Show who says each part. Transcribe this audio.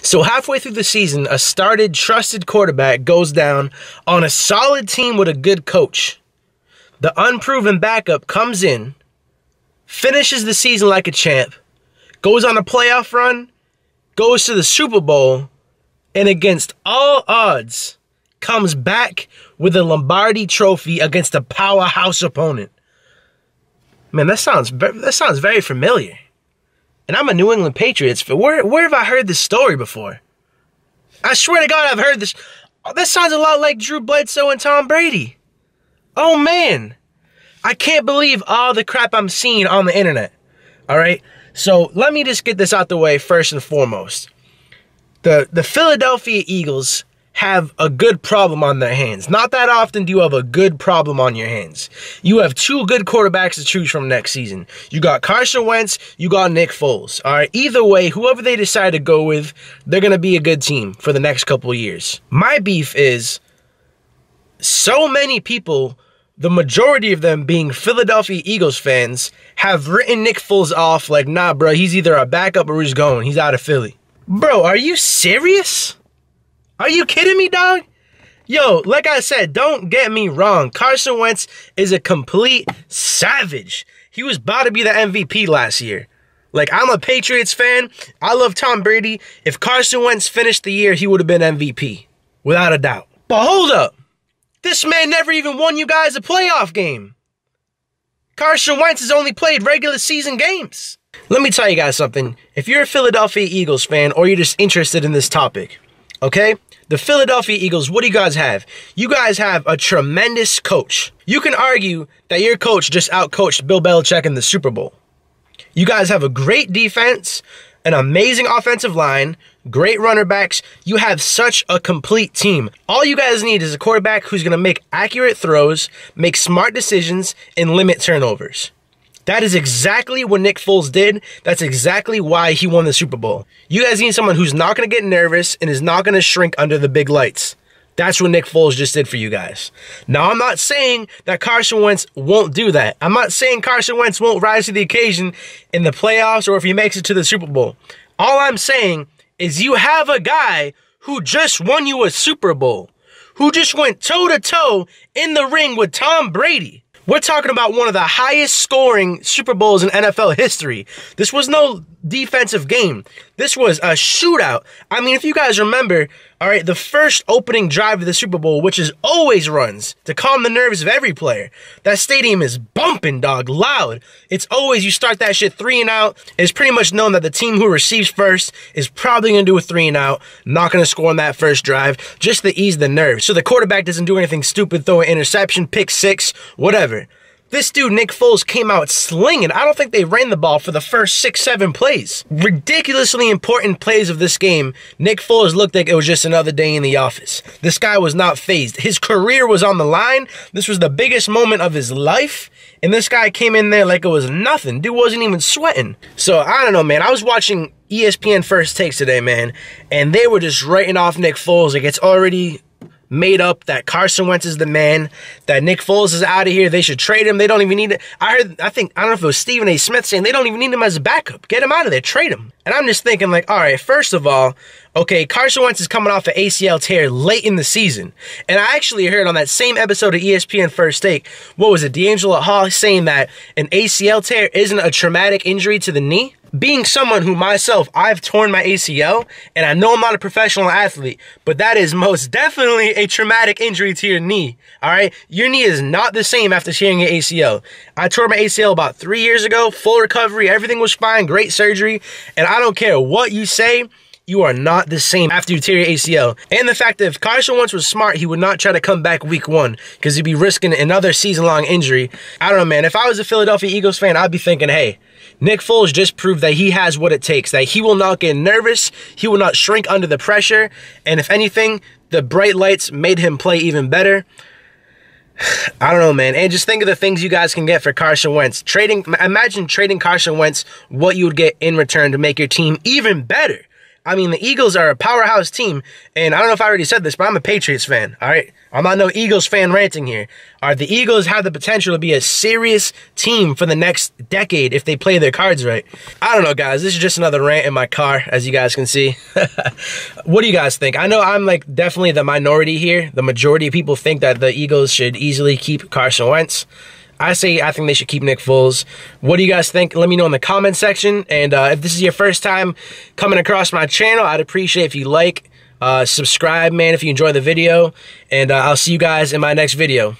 Speaker 1: So halfway through the season, a started, trusted quarterback goes down on a solid team with a good coach. The unproven backup comes in, finishes the season like a champ, goes on a playoff run, goes to the Super Bowl, and against all odds, comes back with a Lombardi trophy against a powerhouse opponent. Man, that sounds very familiar. And I'm a New England Patriots fan. Where have I heard this story before? I swear to God, I've heard this. Oh, that sounds a lot like Drew Bledsoe and Tom Brady. Oh, man. I can't believe all the crap I'm seeing on the internet. All right? So let me just get this out the way first and foremost. The Philadelphia Eagles have a good problem on their hands. Not that often do you have a good problem on your hands. You have two good quarterbacks to choose from next season. You got Carson Wentz, you got Nick Foles. All right, either way, whoever they decide to go with, they're going to be a good team for the next couple of years. My beef is so many people, the majority of them being Philadelphia Eagles fans, have written Nick Foles off like, nah, bro, he's either a backup or he's going. He's out of Philly. Bro, are you serious? Are you kidding me, dog? Yo, like I said, don't get me wrong. Carson Wentz is a complete savage. He was about to be the MVP last year. Like, I'm a Patriots fan. I love Tom Brady. If Carson Wentz finished the year, he would have been MVP. Without a doubt. But hold up. This man never even won you guys a playoff game. Carson Wentz has only played regular season games. Let me tell you guys something. If you're a Philadelphia Eagles fan or you're just interested in this topic, okay? The Philadelphia Eagles, what do you guys have? You guys have a tremendous coach. You can argue that your coach just outcoached Bill Belichick in the Super Bowl. You guys have a great defense, an amazing offensive line, great runner backs. You have such a complete team. All you guys need is a quarterback who's going to make accurate throws, make smart decisions, and limit turnovers. That is exactly what Nick Foles did. That's exactly why he won the Super Bowl. You guys need someone who's not going to get nervous and is not going to shrink under the big lights. That's what Nick Foles just did for you guys. Now, I'm not saying that Carson Wentz won't do that. I'm not saying Carson Wentz won't rise to the occasion in the playoffs or if he makes it to the Super Bowl. All I'm saying is you have a guy who just won you a Super Bowl, who just went toe-to-toe in the ring with Tom Brady. We're talking about one of the highest scoring Super Bowls in NFL history. This was no defensive game. This was a shootout. I mean, if you guys remember, all right, the first opening drive of the Super Bowl, which is always runs to calm the nerves of every player. That stadium is bumping, dog, loud. It's always, you start that shit 3 and out. It's pretty much known that the team who receives first is probably going to do a 3 and out, not going to score on that first drive, just to ease the nerves. So the quarterback doesn't do anything stupid, throw an interception, pick 6, whatever. This dude, Nick Foles, came out slinging. I don't think they ran the ball for the first 6, 7 plays. Ridiculously important plays of this game. Nick Foles looked like it was just another day in the office. This guy was not fazed. His career was on the line. This was the biggest moment of his life. And this guy came in there like it was nothing. Dude wasn't even sweating. So, I don't know, man. I was watching ESPN First Takes today, man. And they were just writing off Nick Foles like it's already made up that Carson Wentz is the man, that Nick Foles is out of here. They should trade him. They don't even need it. I don't know if it was Stephen A. Smith saying they don't even need him as a backup. Get him out of there. Trade him. And I'm just thinking like, all right, first of all, okay, Carson Wentz is coming off an ACL tear late in the season. And I actually heard on that same episode of ESPN First Take, what was it, D'Angelo Hall saying that an ACL tear isn't a traumatic injury to the knee? Being someone who myself, I've torn my ACL, and I know I'm not a professional athlete, but that is most definitely a traumatic injury to your knee, all right? Your knee is not the same after tearing your ACL. I tore my ACL about 3 years ago, full recovery, everything was fine, great surgery, and I don't care what you say, you are not the same after you tear your ACL. And the fact that if Carson Wentz was smart, he would not try to come back week 1 because he'd be risking another season-long injury. I don't know, man. If I was a Philadelphia Eagles fan, I'd be thinking, hey, Nick Foles just proved that he has what it takes, that he will not get nervous, he will not shrink under the pressure, and if anything, the bright lights made him play even better. I don't know, man. And just think of the things you guys can get for Carson Wentz. Imagine trading Carson Wentz, what you would get in return to make your team even better. I mean, the Eagles are a powerhouse team, and I don't know if I already said this, but I'm a Patriots fan, all right? I'm not no Eagles fan ranting here. All right, the Eagles have the potential to be a serious team for the next decade if they play their cards right. I don't know, guys. This is just another rant in my car, as you guys can see. What do you guys think? I know I'm like definitely the minority here. The majority of people think that the Eagles should easily keep Carson Wentz. I think they should keep Nick Foles. What do you guys think? Let me know in the comment section. And if this is your first time coming across my channel, I'd appreciate if you like, subscribe, man, if you enjoy the video. And I'll see you guys in my next video.